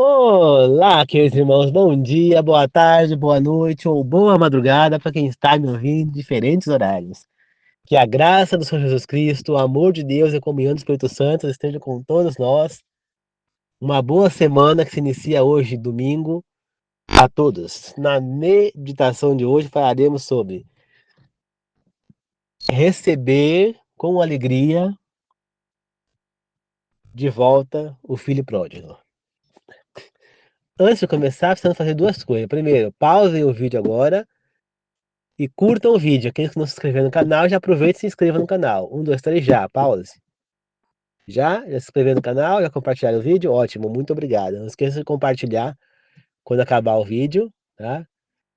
Olá, queridos irmãos, bom dia, boa tarde, boa noite ou boa madrugada para quem está me ouvindo em diferentes horários. Que a graça do Senhor Jesus Cristo, o amor de Deus e a comunhão do Espírito Santo estejam com todos nós. Uma boa semana que se inicia hoje, domingo, a todos. Na meditação de hoje falaremos sobre receber com alegria de volta o filho pródigo. Antes de começar, precisamos fazer duas coisas. Primeiro, pausem o vídeo agora e curtam o vídeo. Aqueles que não se inscreveram no canal, já aproveita e se inscreva no canal. Um, dois, três, já. Pause. Já? Já se inscreveram no canal? Já compartilharam o vídeo? Ótimo, muito obrigado. Não esqueça de compartilhar quando acabar o vídeo, tá?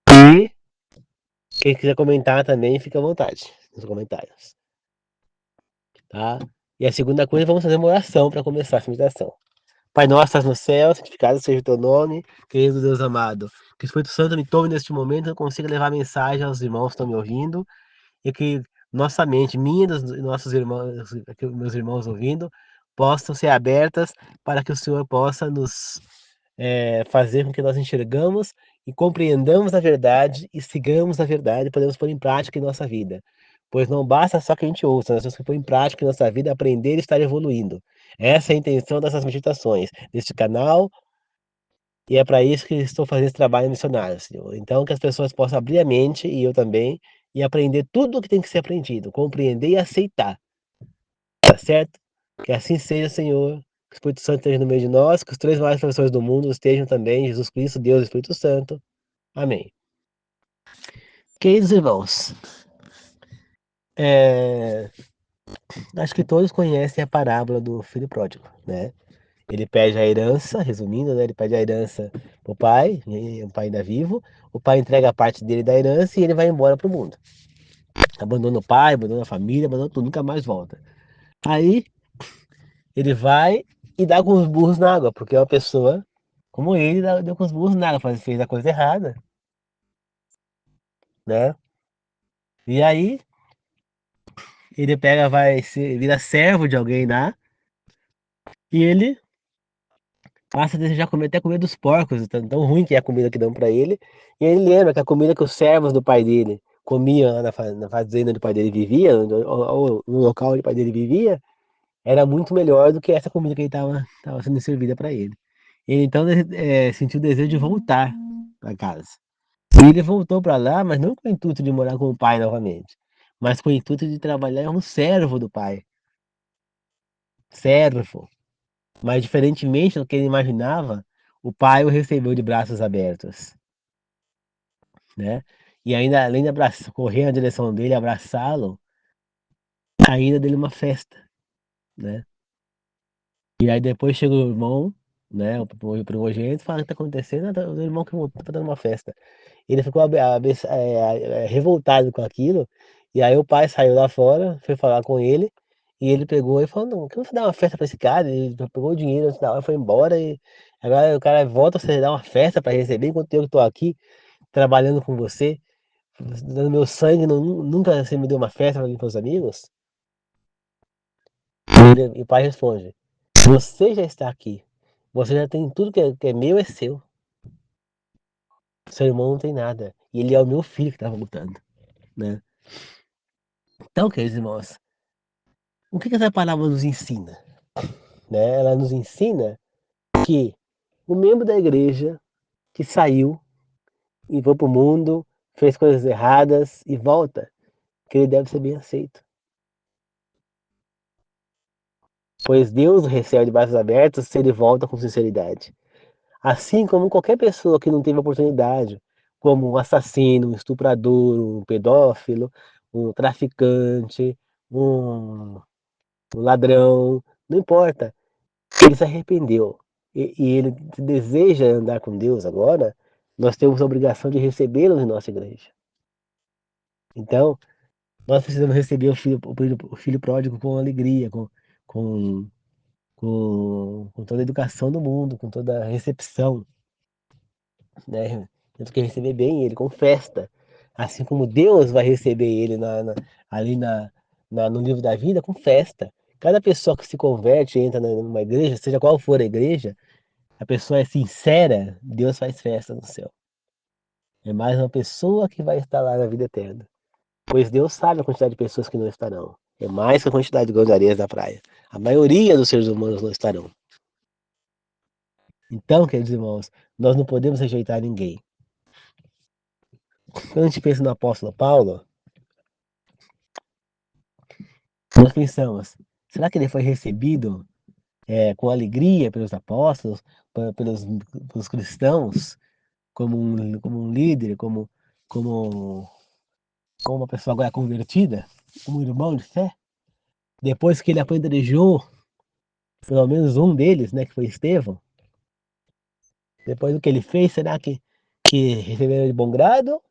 E quem quiser comentar também, fica à vontade nos comentários, tá? E a segunda coisa, vamos fazer uma oração para começar essa meditação. Pai nosso, estás no céu, santificado seja o teu nome, querido Deus amado. Que o Espírito Santo me tome neste momento, eu consiga levar mensagem aos irmãos que estão me ouvindo, e que nossa mente, minha e dos nossos irmãos, meus irmãos ouvindo, possam ser abertas para que o Senhor possa nos fazer com que nós enxergamos e compreendamos a verdade e sigamos a verdade, podemos pôr em prática em nossa vida. Pois não basta só que a gente ouça, nós temos que pôr em prática em nossa vida, aprender e estar evoluindo. Essa é a intenção dessas meditações, deste canal, e é para isso que estou fazendo esse trabalho missionário, Senhor. Então, que as pessoas possam abrir a mente, e eu também, e aprender tudo o que tem que ser aprendido, compreender e aceitar, tá certo? Que assim seja, Senhor. Que o Espírito Santo esteja no meio de nós, que os três maiores professores do mundo estejam também, Jesus Cristo, Deus e Espírito Santo. Amém. Queridos irmãos, é, acho que todos conhecem a parábola do filho pródigo, né? Ele pede a herança, resumindo, né? Ele pede a herança pro pai, o pai ainda vivo. O pai entrega a parte dele da herança e ele vai embora pro mundo. Abandona o pai, abandona a família, abandona tudo, nunca mais volta. Aí ele vai e dá com os burros na água, porque é uma pessoa como ele deu com os burros na água, fez a coisa errada, né? E aí ele pega, vira servo de alguém lá, e ele passa a desejar comer até comer dos porcos, tão ruim que é a comida que dão pra ele. E ele lembra que a comida que os servos do pai dele comiam lá na fazenda onde o pai dele vivia, ou no local onde o pai dele vivia, era muito melhor do que essa comida que ele tava sendo servida para ele. Ele então sentiu o desejo de voltar para casa. E ele voltou para lá, mas não com o intuito de morar com o pai novamente, mas com o intuito de trabalhar como servo do pai. Servo. Mas diferentemente do que ele imaginava, o pai o recebeu de braços abertos, né? E ainda, além de correr na direção dele, abraçá-lo, ainda dele uma festa, né? E aí depois chega o irmão, né? O primogênito, fala o que tá acontecendo, o irmão que tá dando uma festa. Ele ficou revoltado com aquilo, e aí o pai saiu lá fora, foi falar com ele, e ele pegou e falou, não, que você dá uma festa pra esse cara? Ele pegou o dinheiro antes da hora, foi embora, e agora o cara volta, você dá uma festa pra receber, enquanto eu que tô aqui, trabalhando com você, dando meu sangue, nunca você me deu uma festa para mim e meus amigos? E o pai responde, você já está aqui, você já tem tudo que é meu, é seu. Seu irmão não tem nada, e ele é o meu filho que tá voltando, né? Então, queridos irmãos, o que essa palavra nos ensina? Né? Ela nos ensina que o membro da igreja que saiu e foi para o mundo, fez coisas erradas e volta, que ele deve ser bem aceito. Pois Deus o recebe de braços abertos se ele volta com sinceridade. Assim como qualquer pessoa que não teve oportunidade, como um assassino, um estuprador, um pedófilo, um traficante, um ladrão, não importa. Ele se arrependeu e ele deseja andar com Deus agora, nós temos a obrigação de recebê-lo em nossa igreja. Então, nós precisamos receber o filho pródigo com alegria, com, com toda a educação do mundo, com toda a recepção, né? Temos que receber bem ele com festa, assim como Deus vai receber ele ali no livro da vida com festa. Cada pessoa que se converte, entra numa igreja, seja qual for a igreja, a pessoa é sincera, Deus faz festa no céu. É mais uma pessoa que vai estar lá na vida eterna. Pois Deus sabe a quantidade de pessoas que não estarão. É mais que a quantidade de grãos de areia da praia. A maioria dos seres humanos não estarão. Então, queridos irmãos, nós não podemos rejeitar ninguém. Quando a gente pensa no apóstolo Paulo, nós pensamos, será que ele foi recebido com alegria pelos apóstolos, pelos cristãos, como um líder, como, como uma pessoa agora convertida, como um irmão de fé? Depois que ele apedrejou, pelo menos um deles, né, que foi Estevão, depois do que ele fez, será que receberam de bom grado?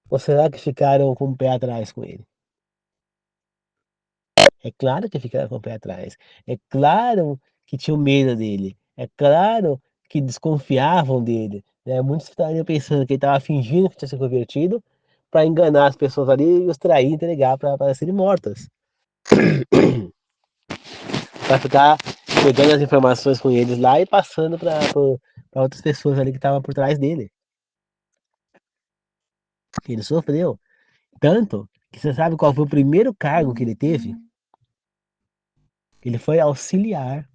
Ou será que ficaram com o pé atrás com ele? É claro que ficaram com o pé atrás. É claro que tinham medo dele. É claro que desconfiavam dele. Né? Muitos estariam pensando que ele estava fingindo que tinha se convertido para enganar as pessoas ali e os trair e entregar para serem mortas. Para ficar pegando as informações com eles lá e passando para outras pessoas ali que estavam por trás dele. Ele sofreu. Tanto que você sabe qual foi o primeiro cargo que ele teve? Ele foi auxiliar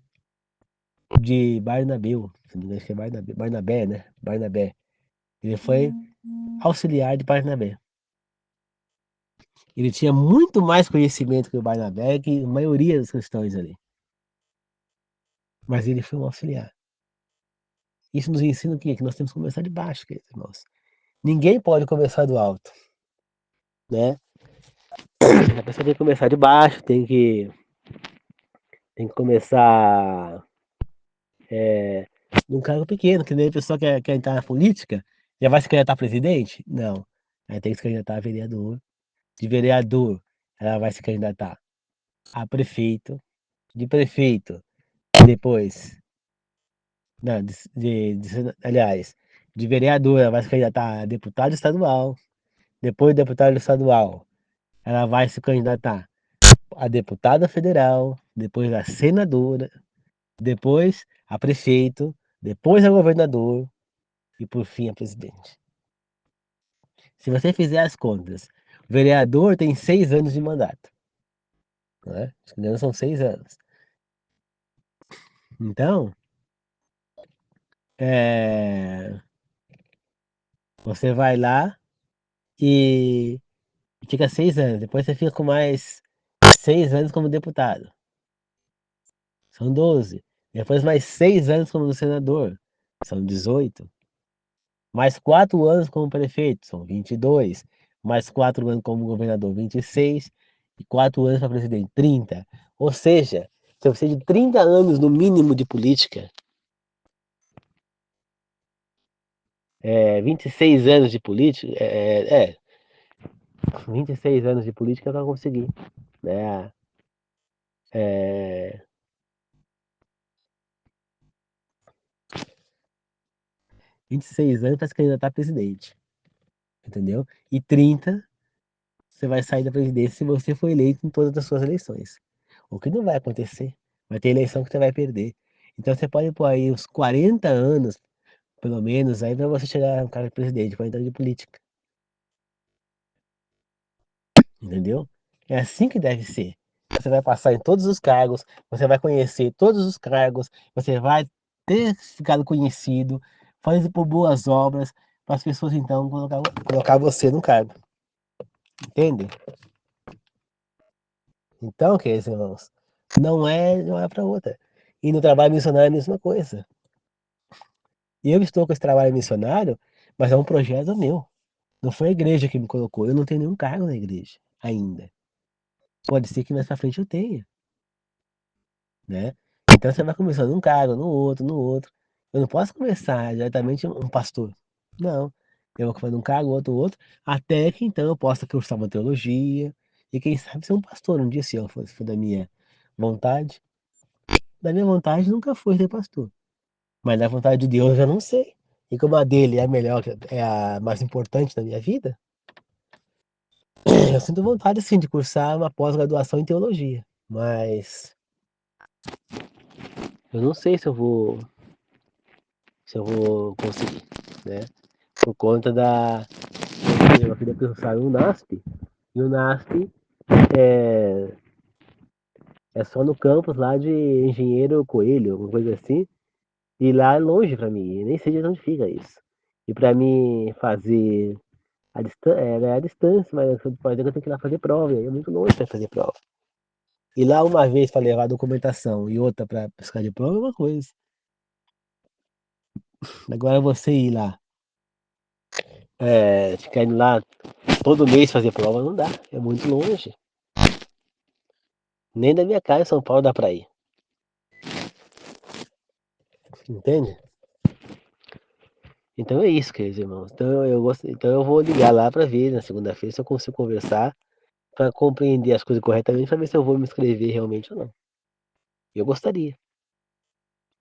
de Barnabeu. Se não me engano, acho que é Barnabé, né? Barnabé. Ele foi auxiliar de Barnabé. Ele tinha muito mais conhecimento que o Barnabé, que a maioria dos cristãos ali. Mas ele foi um auxiliar. Isso nos ensina o quê? Que nós temos que começar de baixo, queridos irmãos. Ninguém pode começar do alto, né? A pessoa tem que começar de baixo, tem que começar num cargo pequeno, que nem a pessoa quer entrar na política, já vai se candidatar a presidente? Não. Aí tem que se candidatar a vereador. De vereador, ela vai se candidatar a prefeito. De prefeito, depois, não, aliás, de vereador, ela vai se candidatar a deputado estadual. Depois de deputado estadual, ela vai se candidatar a deputada federal. Depois a senadora. Depois a prefeito. Depois a governador. E por fim a presidente. Se você fizer as contas, o vereador tem 6 anos de mandato, né? Se não me engano, são 6 anos. Então, é, você vai lá e fica 6 anos. Depois você fica com mais 6 anos como deputado. São 12. Depois mais 6 anos como senador. São 18. Mais 4 anos como prefeito. São 22. Mais 4 anos como governador. 26. E 4 anos para presidente. 30. Ou seja, você precisa de 30 anos no mínimo de política. 26 anos de política. 26 anos de política para conseguir. Né? É, 26 anos para se candidatar a presidente. Entendeu? E 30 você vai sair da presidência se você for eleito em todas as suas eleições. O que não vai acontecer. Vai ter eleição que você vai perder. Então você pode pôr aí uns 40 anos, pelo menos, aí para você chegar a um cara de presidente, 40 anos de política. Entendeu? É assim que deve ser. Você vai passar em todos os cargos, você vai conhecer todos os cargos, você vai ter ficado conhecido, fazer por boas obras, para as pessoas então colocar você no cargo. Entende? Então, queridos irmãos, não é para outra. E no trabalho missionário é a mesma coisa. Eu estou com esse trabalho missionário, mas é um projeto meu. Não foi a igreja que me colocou. Eu não tenho nenhum cargo na igreja ainda. Pode ser que mais pra frente eu tenha, né? Então você vai começando um cargo, no outro, no outro. Eu não posso começar diretamente um pastor. Não. Eu vou fazer um cargo, outro, até que então eu possa cursar uma teologia e quem sabe ser um pastor um dia se for da minha vontade. Da minha vontade nunca foi ser pastor. Mas da vontade de Deus eu já não sei. E como a dele é a melhor, é a mais importante da minha vida, eu sinto vontade sim de cursar uma pós-graduação em teologia. Mas eu não sei se eu vou se eu vou conseguir, né? Por conta da. Eu queria pensar no NASP, e o NASP é, é só no campus lá de Engenheiro Coelho, alguma coisa assim. E lá é longe pra mim, eu nem sei de onde fica isso. E pra mim fazer a distância, mas eu tenho que ir lá fazer prova, e aí é muito longe pra fazer prova. E lá uma vez para levar a documentação e outra para pescar de prova é uma coisa. Agora você ir lá, ficar indo lá todo mês fazer prova não dá, é muito longe. Nem da minha casa em São Paulo dá pra ir, entende? Então é isso, queridos irmãos. Então eu vou ligar lá para ver na segunda-feira se eu consigo conversar para compreender as coisas corretamente para ver se eu vou me inscrever realmente ou não. Eu gostaria.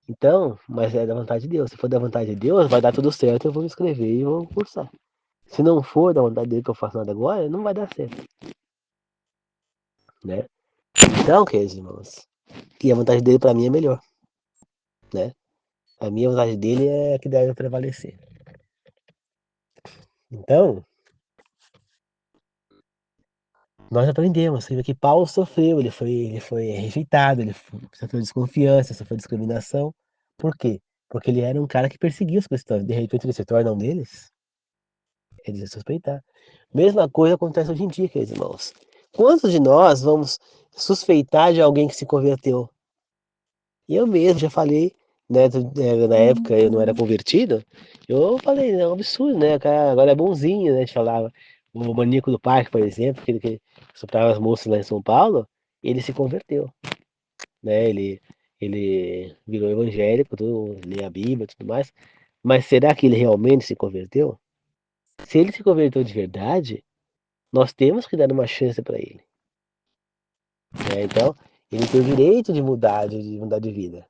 Então, mas é da vontade de Deus. Se for da vontade de Deus, vai dar tudo certo, eu vou me inscrever e vou cursar. Se não for da vontade dele que eu faço nada agora, não vai dar certo, né? Então, queridos irmãos, e a vontade dele para mim é melhor, né? A minha vontade dele é a que deve prevalecer. Então, nós aprendemos, você vê que Paulo sofreu, ele foi rejeitado, sofreu desconfiança, sofreu discriminação. Por quê? Porque ele era um cara que perseguia os cristãos. De repente ele se torna um deles, eles iam suspeitar. Mesma coisa acontece hoje em dia, queridos irmãos. Quantos de nós vamos suspeitar de alguém que se converteu? E eu mesmo já falei, né, na época eu não era convertido, eu falei, é um absurdo, né, cara, agora é bonzinho, né, a gente falava. O Maníaco do Parque, por exemplo, aquele que soprava as moças lá em São Paulo, ele se converteu, né, ele virou evangélico, tudo, lê a Bíblia e tudo mais, mas será que ele realmente se converteu? Se ele se converteu de verdade, nós temos que dar uma chance para ele, né, então, ele tem o direito de mudar de vida.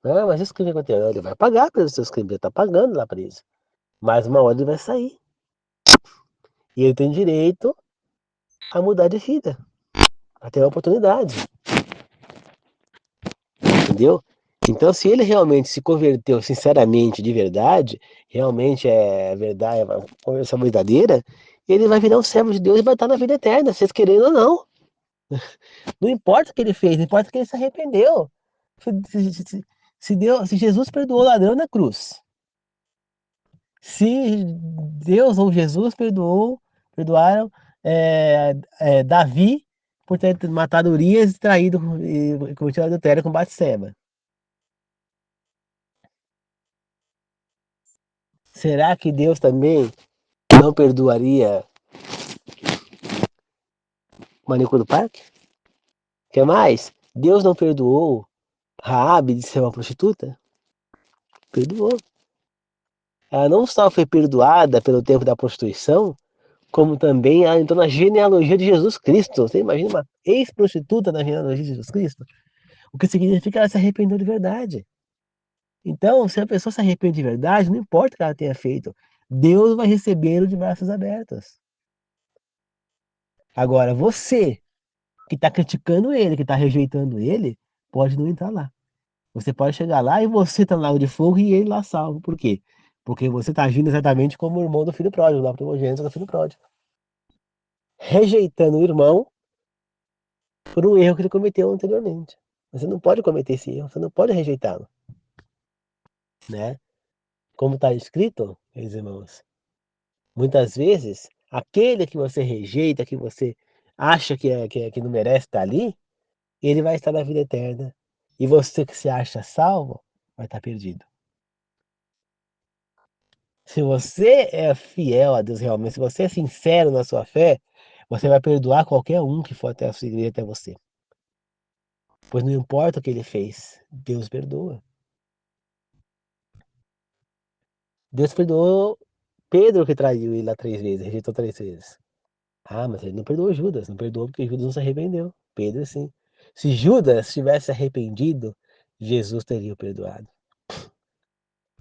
Ah, mas isso que aconteceu, ele vai pagar pelos seus crimes, ele tá pagando lá preso. Mas uma hora ele vai sair. E ele tem direito a mudar de vida, a ter uma oportunidade, entendeu? Então, se ele realmente se converteu sinceramente, de verdade, realmente é verdade, é uma conversão verdadeira, ele vai virar um servo de Deus e vai estar na vida eterna, vocês querendo ou não. Não importa o que ele fez, não importa que ele se arrependeu. Se Jesus perdoou o ladrão na cruz, se Deus ou Jesus perdoaram Davi por ter matado Urias e traído e cometido adultério com Batseba. Será que Deus também não perdoaria Maníaco do Parque? Quer mais? Deus não perdoou Raabe de ser uma prostituta? Perdoou. Ela não só foi perdoada pelo tempo da prostituição, como também ela entrou na genealogia de Jesus Cristo. Você imagina uma ex-prostituta na genealogia de Jesus Cristo? O que significa que ela se arrependeu de verdade. Então, se a pessoa se arrepende de verdade, não importa o que ela tenha feito, Deus vai recebê-lo de braços abertos. Agora, você que está criticando ele, que está rejeitando ele, pode não entrar lá. Você pode chegar lá e você está no lago de fogo e ele lá salvo. Por quê? Porque você está agindo exatamente como o irmão do filho pródigo, lá primogênito do filho pródigo. Rejeitando o irmão por um erro que ele cometeu anteriormente. Você não pode cometer esse erro, você não pode rejeitá-lo, né? Como está escrito, meus irmãos, muitas vezes, aquele que você rejeita, que você acha que não merece estar ali, ele vai estar na vida eterna. E você que se acha salvo, vai estar perdido. Se você é fiel a Deus realmente, se você é sincero na sua fé, você vai perdoar qualquer um que for até a sua igreja, até você. Pois não importa o que ele fez, Deus perdoa. Deus perdoou Pedro que traiu ele lá 3 vezes, rejeitou 3 vezes. Ah, mas ele não perdoou Judas, não perdoou porque Judas não se arrependeu. Pedro sim. Se Judas tivesse arrependido, Jesus teria o perdoado.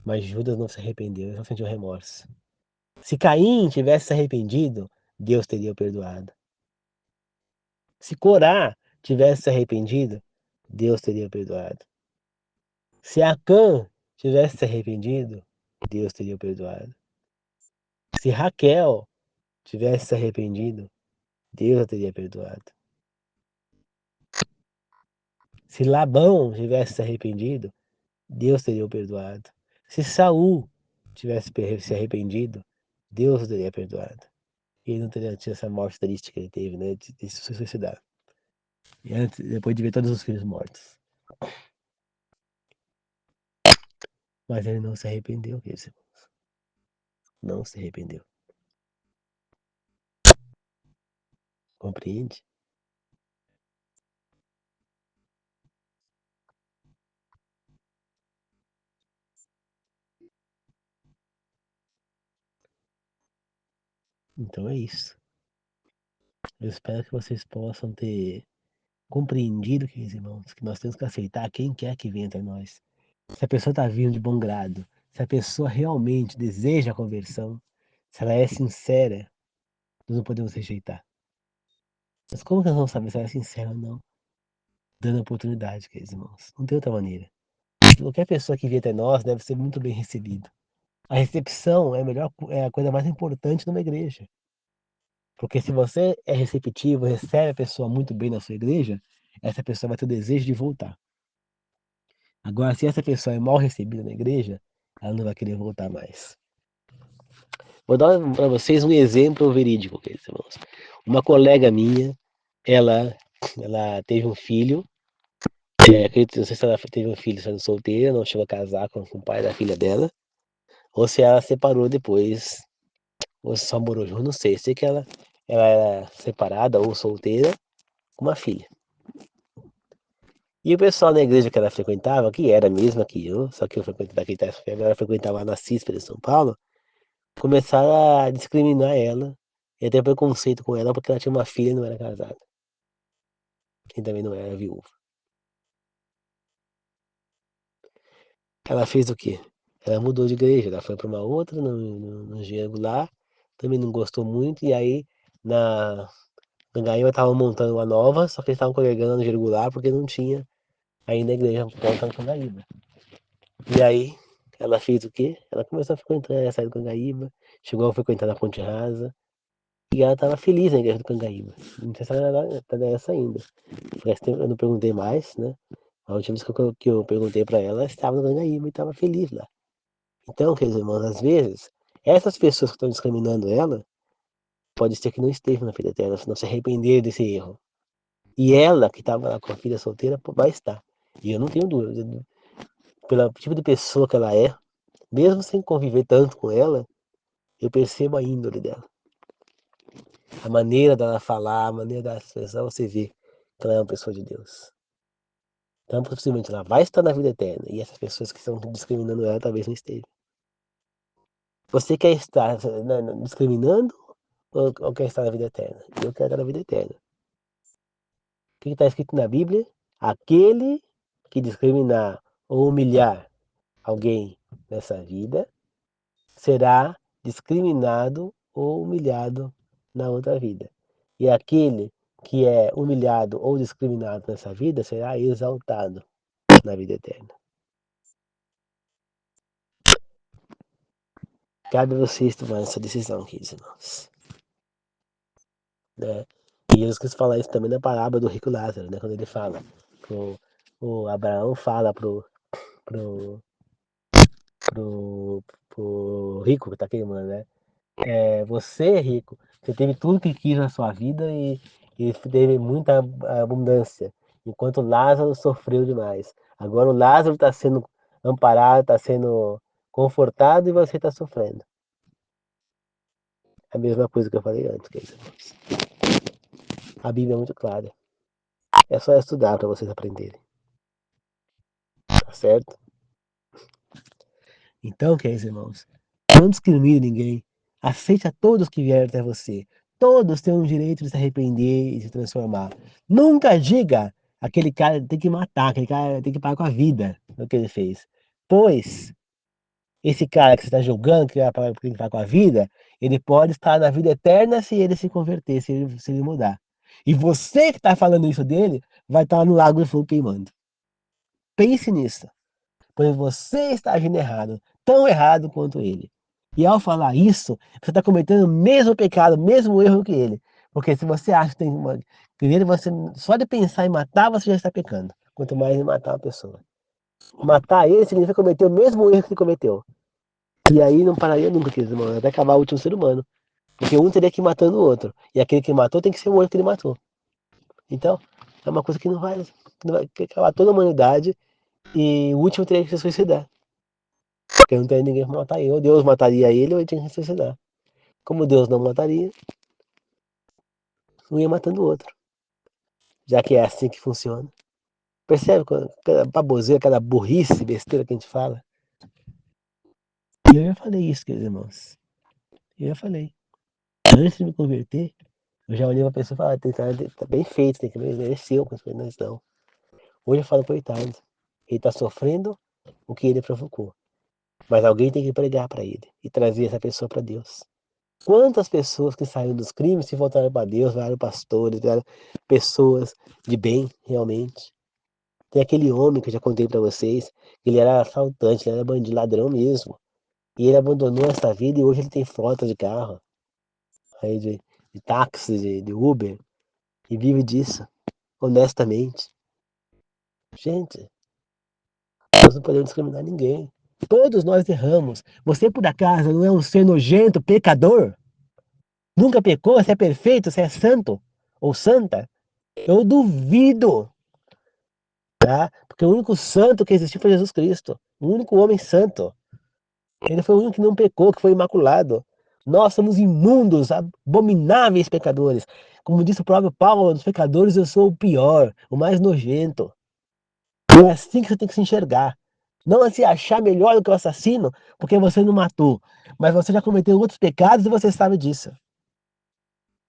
Mas Judas não se arrependeu, ele só sentiu remorso. Se Caim tivesse se arrependido, Deus teria o perdoado. Se Corá tivesse se arrependido, Deus teria o perdoado. Se Acã tivesse se arrependido, Deus teria perdoado. Se Raquel tivesse se arrependido, Deus a teria perdoado. Se Labão tivesse se arrependido, Deus teria o perdoado. Se Saul tivesse se arrependido, Deus o teria perdoado. E ele não teria tido essa morte triste que ele teve, né? De se suicidar. E antes, depois de ver todos os filhos mortos. Mas ele não se arrependeu, queridos irmãos. Não se arrependeu. Compreende? Então é isso. Eu espero que vocês possam ter compreendido, queridos irmãos, que nós temos que aceitar quem quer que venha até nós. Se a pessoa está vindo de bom grado, se a pessoa realmente deseja a conversão, se ela é sincera, nós não podemos rejeitar. Mas como que nós vamos saber se ela é sincera ou não? Dando oportunidade, queridos irmãos. Não tem outra maneira. Qualquer pessoa que vier até nós deve ser muito bem recebida. A recepção é a melhor, é a coisa mais importante numa igreja. Porque se você é receptivo, recebe a pessoa muito bem na sua igreja, essa pessoa vai ter o desejo de voltar. Agora, se essa pessoa é mal recebida na igreja, ela não vai querer voltar mais. Vou dar para vocês um exemplo verídico, queridos irmãos. Uma colega minha, ela, ela teve um filho, acredito, não sei se ela teve um filho sendo solteira, não chegou a casar com o pai da filha dela, ou se ela separou depois, ou se só morou junto, não sei. Sei que ela era separada ou solteira com uma filha. E o pessoal na igreja que ela frequentava, que era a mesma que eu, só que eu frequentava aqui, ela frequentava na CISPER de São Paulo, começaram a discriminar ela e até preconceito com ela porque ela tinha uma filha e não era casada. E também não era viúva. Ela fez o quê? Ela mudou de igreja, ela foi para uma outra, no engenheiro lá, também não gostou muito, e aí na Gangaíba estavam montando uma nova, só que eles estavam congregando no Gergular porque não tinha ainda a igreja pronta no Cangaíba. E aí ela fez o quê? Ela começou a frequentar, sair do Cangaíba, chegou a frequentar na Ponte Rasa, e ela estava feliz na igreja do Cangaíba. Não sei se ela era essa ainda. Eu não perguntei mais, né? A última vez que eu perguntei para ela, ela estava no Gangaíba e estava feliz lá. Então, queridos irmãos, às vezes, essas pessoas que estão discriminando ela, pode ser que não estejam na vida dela, se não se arrepender desse erro. E ela, que estava lá com a filha solteira, vai estar. E eu não tenho dúvida. Pelo tipo de pessoa que ela é, mesmo sem conviver tanto com ela, eu percebo a índole dela. A maneira dela falar, a maneira dela expressar, você vê que ela é uma pessoa de Deus. Então, possivelmente, ela vai estar na vida eterna. E essas pessoas que estão discriminando ela talvez não estejam. Você quer estar discriminando ou quer estar na vida eterna? Eu quero estar na vida eterna. O que está escrito na Bíblia? Aquele que discriminar ou humilhar alguém nessa vida será discriminado ou humilhado na outra vida. E aquele que é humilhado ou discriminado nessa vida será exaltado na vida eterna. Cabe a vocês tomar essa decisão, queridos irmãos. Né? E Jesus quis falar isso também na parábola do rico Lázaro, né? Quando ele fala, o Abraão fala pro, pro rico que tá queimando, né? Você é rico, você teve tudo que quis na sua vida e teve muita abundância, enquanto Lázaro sofreu demais. Agora o Lázaro está sendo amparado, está sendo confortado e você está sofrendo. É a mesma coisa que eu falei antes, queridos irmãos. A Bíblia é muito clara. É só estudar para vocês aprenderem. Tá certo? Então, queridos irmãos, não discrimine ninguém. Aceite a todos que vierem até você. Todos têm o direito de se arrepender e se transformar. Nunca diga aquele cara tem que matar, aquele cara tem que pagar com a vida o que ele fez. Pois esse cara que você está julgando, que tem que pagar com a vida, ele pode estar na vida eterna se ele se converter, se ele mudar. E você que está falando isso dele, vai estar no lago de fogo queimando. Pense nisso. pois você está agindo errado, tão errado quanto ele. E ao falar isso, você está cometendo o mesmo pecado, o mesmo erro que ele. Porque se você acha que tem uma. Primeiro, você, só de pensar em matar, você já está pecando. Quanto mais em matar uma pessoa. Matar ele significa cometer o mesmo erro que ele cometeu. E aí não pararia nunca, queridos irmãos, até acabar o último ser humano. Porque um teria que ir matando o outro. E aquele que matou tem que ser o outro que ele matou. Então, é uma coisa que vai acabar toda a humanidade e o último teria que se suicidar. Porque não teria ninguém pra matar ele. Ou Deus mataria ele ou ele tinha que se suicidar. Como Deus não mataria, um ia matando o outro. Já que é assim que funciona. Percebe cada baboseira, cada burrice, besteira que a gente fala? E eu já falei isso, queridos irmãos. Eu já falei. Antes de me converter, eu já olhei pra pessoa e falei, tá bem feito, tem que merecer com as coisas, não. Hoje eu falo, coitado, ele tá sofrendo o que ele provocou. Mas alguém tem que pregar para ele e trazer essa pessoa para Deus. Quantas pessoas que saíram dos crimes se voltaram para Deus, viraram pastores, viraram pessoas de bem, realmente. Tem aquele homem que eu já contei para vocês, que ele era assaltante, ele era bandido, ladrão mesmo. E ele abandonou essa vida e hoje ele tem frota de carro, aí de táxi, de Uber, e vive disso, honestamente. Gente, nós não podemos discriminar ninguém. Todos nós erramos. Você, por acaso, não é um ser nojento, pecador? Nunca pecou? Você é perfeito? Você é santo? Ou santa? Eu duvido, tá? Porque o único santo que existiu foi Jesus Cristo. O único homem santo. Ele foi o único que não pecou, que foi imaculado. Nós somos imundos, abomináveis pecadores. Como disse o próprio Paulo, dos pecadores eu sou o pior, o mais nojento. É assim que você tem que se enxergar. Não é se achar melhor do que o assassino, porque você não matou. Mas você já cometeu outros pecados e você sabe disso.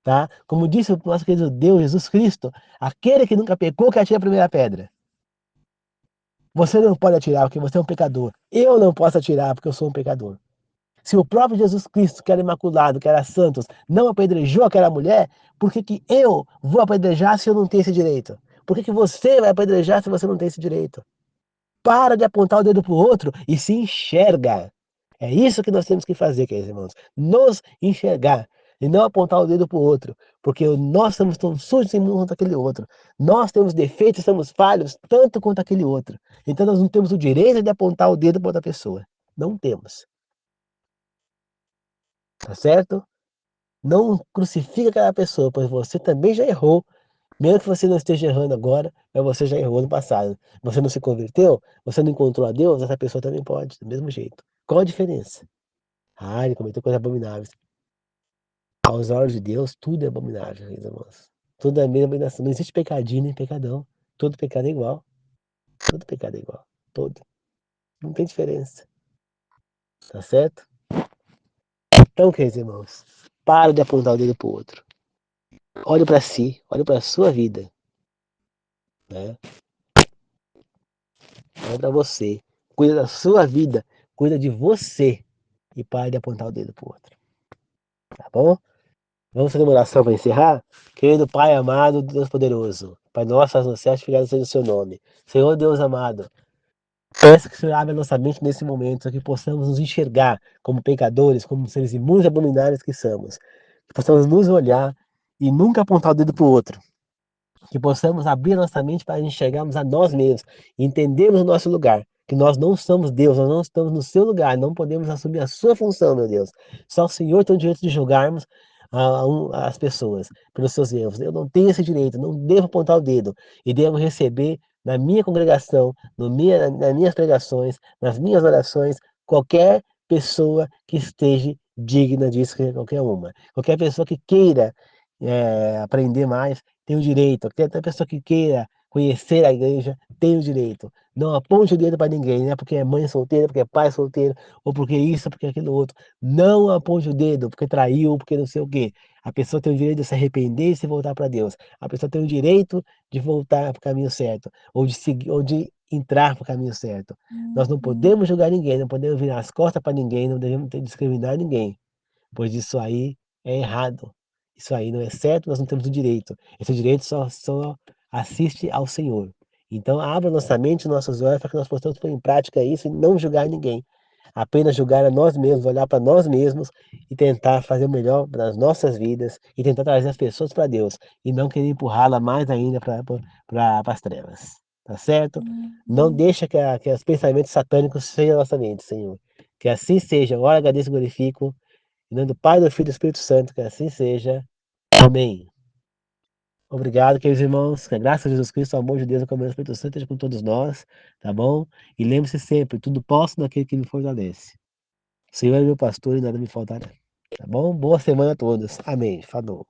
Tá? Como disse o nosso querido Deus, Jesus Cristo, aquele que nunca pecou, que atire a primeira pedra. Você não pode atirar porque você é um pecador. Eu não posso atirar porque eu sou um pecador. Se o próprio Jesus Cristo, que era imaculado, que era santo, não apedrejou aquela mulher, por que que eu vou apedrejar se eu não tenho esse direito? Por que que você vai apedrejar se você não tem esse direito? Para de apontar o dedo para o outro e se enxerga. É isso que nós temos que fazer, queridos irmãos. Nos enxergar e não apontar o dedo para o outro, porque nós somos tão sujos e imundos quanto aquele outro. Nós temos defeitos, somos falhos tanto quanto aquele outro. Então nós não temos o direito de apontar o dedo para outra pessoa. Não temos. Tá certo? Não crucifica aquela pessoa, pois você também já errou. Mesmo que você não esteja errando agora, mas você já errou no passado. Você não se converteu, você não encontrou a Deus, essa pessoa também pode, do mesmo jeito. Qual a diferença? Ah, ele cometeu coisas abomináveis. Aos olhos de Deus, tudo é abominável, meus irmãos. Tudo é a mesma abominação. Não existe pecadinho nem pecadão. Todo pecado é igual. Todo pecado é igual. Todo. Não tem diferença. Tá certo? Então, queridos irmãos, para de apontar o dedo pro outro. Olhe para si, olhe para a sua vida, né? Olhe para você. Cuida da sua vida, cuida de você e pare de apontar o dedo pro outro. Tá bom? Vamos fazer uma oração para encerrar? Querido Pai amado, Deus poderoso, Pai nosso, faz no céu, santificado seja o seu nome. Senhor Deus amado, peço que o Senhor abra a nossa mente nesse momento, para que possamos nos enxergar como pecadores, como seres imundos e abomináveis que somos. Que possamos nos olhar e nunca apontar o dedo para o outro. Que possamos abrir nossa mente para enxergarmos a nós mesmos e entendermos o nosso lugar. Que nós não somos Deus, nós não estamos no seu lugar, não podemos assumir a sua função, meu Deus. Só o Senhor tem o direito de julgarmos as pessoas pelos seus erros. Eu não tenho esse direito, não devo apontar o dedo e devo receber na minha congregação, no nas minhas pregações, nas minhas orações, qualquer pessoa que esteja digna disso, qualquer uma. Qualquer pessoa que queira aprender mais, tem o direito. Até pessoa que queira conhecer a igreja, tem o direito. Não aponte o dedo para ninguém, né? Porque é mãe solteira, porque é pai solteiro, ou porque isso, porque aquilo outro. Não aponte o dedo, porque traiu, porque não sei o quê. A pessoa tem o direito de se arrepender e se voltar para Deus. A pessoa tem o direito de voltar para o caminho certo, ou de seguir, ou de entrar para o caminho certo. Nós não podemos julgar ninguém, não podemos virar as costas para ninguém, não devemos discriminar ninguém, pois isso aí é errado. Isso aí não é certo, nós não temos o direito. Esse direito só assiste ao Senhor. Então, abra nossa mente, nossos olhos, para que nós possamos pôr em prática isso e não julgar ninguém. Apenas julgar a nós mesmos, olhar para nós mesmos e tentar fazer o melhor nas nossas vidas e tentar trazer as pessoas para Deus e não querer empurrá-la mais ainda para as trevas. Tá certo? Não deixa que os pensamentos satânicos sejam a nossa mente, Senhor. Que assim seja. Ora, agradeço e glorifico. Em nome do Pai, do Filho e do Espírito Santo, que assim seja. Amém. Obrigado, queridos irmãos. Que a graça de Jesus Cristo, o amor de Deus e a comunhão do Espírito Santo esteja com todos nós, tá bom? E lembre-se sempre, tudo posso naquele que me fortalece. O Senhor é meu pastor e nada me faltará. Tá bom? Boa semana a todos. Amém. Falou.